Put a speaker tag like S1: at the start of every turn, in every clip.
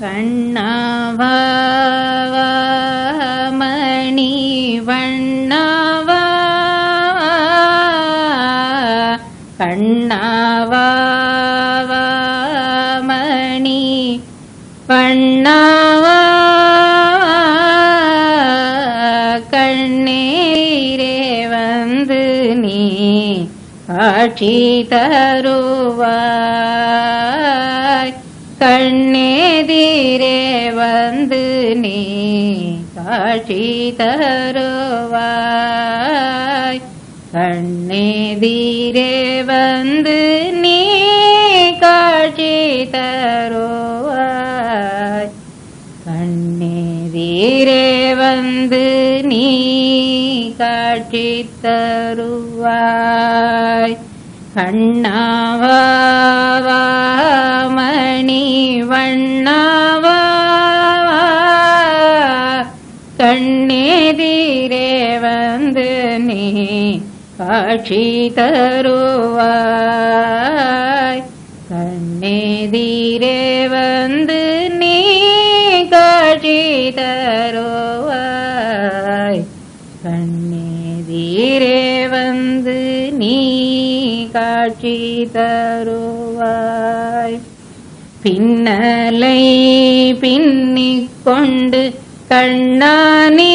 S1: கண்ணாவா மணி வண்ணாவா கண்ணாவா மணி வண்ணாவா கண்ணீரே வந்து நீ காட்சி தருவாய் கண்ணெதிரே வந்து நீ காட்சி தருவாய் கண்ணெதிரே வந்து நீ காட்சி தருவாய் கண்ணெதிரே வந்து நீ காட்சி தருவாய் கண்ணாவா மணி வண்ணாவா கண்ணெதிரே வந்து நீ காட்சி தருவாய் கண்ணெதிரே வந்து நீ காட்சி தருவாய் கண்ணெதிரே வந்து நீ காட்சி தருவாய் பின்னலை பின்னிக் கொண்டு கண்ணானே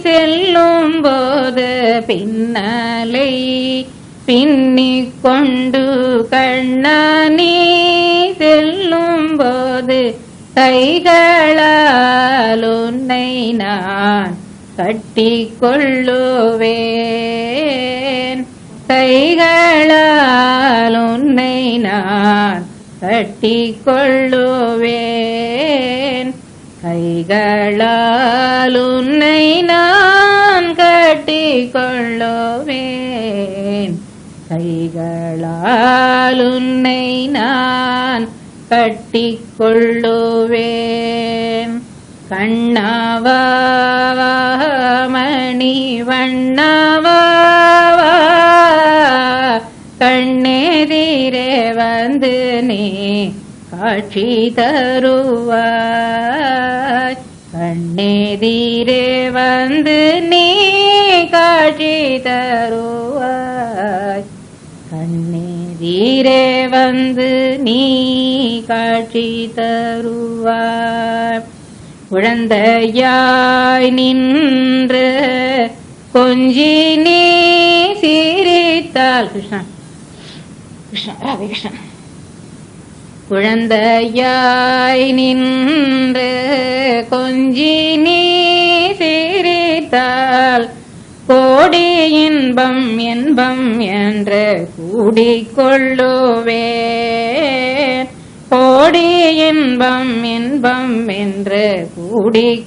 S1: செல்லும் போது பின்னலை பின்னிக் கொண்டு கண்ணானே செல்லும் போது கைகளால் உன்னை நான் கட்டிக் கொள்ளுவேன் கைகளால் உன்னை நான் கட்டிக் கொள்ளுவேன் கைகளால் உன்னை நான் கட்டிக் கொள்ளுவேன் கைகளால் உன்னை நான் கட்டிக் கொள்ளுவேன் கண்ணாவா மணி வண்ணாவா கண்ணெதிரே வந்து நீ காட்சி தருவாய் கண்ணெதிரே வந்து நீ காட்சி தருவாய் கண்ணெதிரே வந்து நீ காட்சி தருவாய் குழந்தையாய் நின்று கொஞ்சி நீ சிரித்தால் கிருஷ்ணா கிருஷ்ணா ராதே கிருஷ்ணா குழந்தையாய் நின்று கொஞ்சி நீ சிரித்தால் கோடி இன்பம் என்பம் என்று கூடிக்கொள்ளுவேன் கோடி இன்பம் இன்பம் என்று கூடிக்கொள்ளுவேன்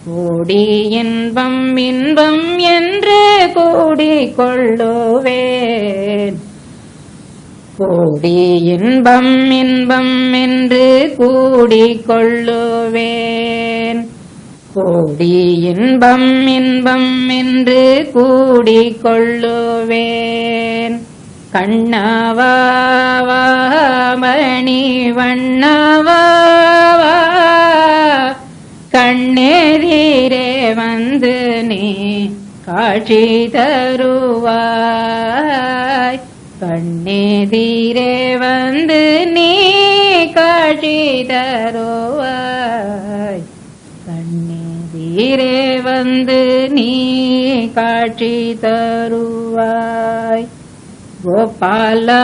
S1: கோடி இன்பம் இன்பம் என்று கூடிக்கொள்ளுவேன் கோடி இன்பம் இன்பம் என்று கூடிக்கொள்ளுவேன் கோடி இன்பம் இன்பம் என்று கூடிக்கொள்ளுவேன் கண்ணாவா மணி வண்ணாவா கண்ணெதிரே வந்து நீ காட்சி தருவாய் கண்ணெதிரே வந்து நீ காட்சி தருவாய் கண்ணெதிரே வந்து நீ காட்சி தருவாய் கோபாலா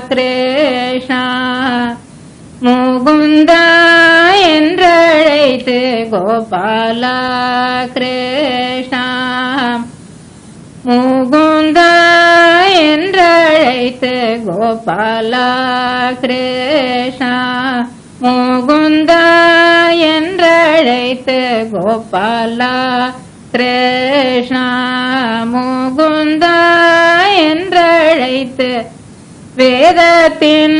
S1: கிருஷ்ணா முகுந்தா என்றழைத்து கோபாலா கிருஷ்ணா முகுந்தா என்றழைத்து கோபாலா கிருஷ்ணா முகுந்தா என்றழைத்து கோபாலா கிருஷ்ணா முகுந்தா என்றழைத்து வேதத்தின்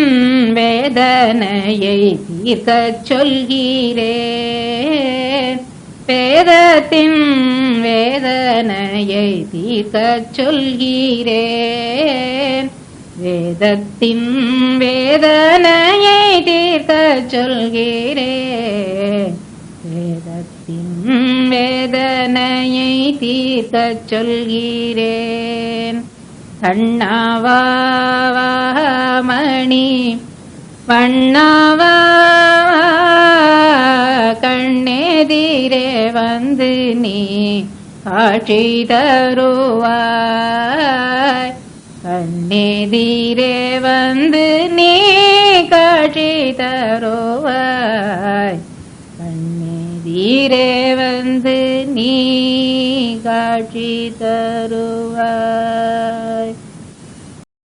S1: வேதனையை தீர்க்கச் சொல்கிறேன் வேதத்தின் வேதனையை தீர்க்கச் சொல்கிறேன் வேதத்தின் வேதனையை தீர்க்கச் சொல்கிறேன். வேதத்தின் வேதனையை தீர்க்கச் சொல்கிறேன். கண்ணாவா மணி வண்ணாவா கண்ணெதிரே வந்து நீ காட்சி தருவாய். கண்ணெதிரே வந்து நீ காட்சி தருவாய். கண்ணெதிரே வந்து நீ காட்சி தருவாய்.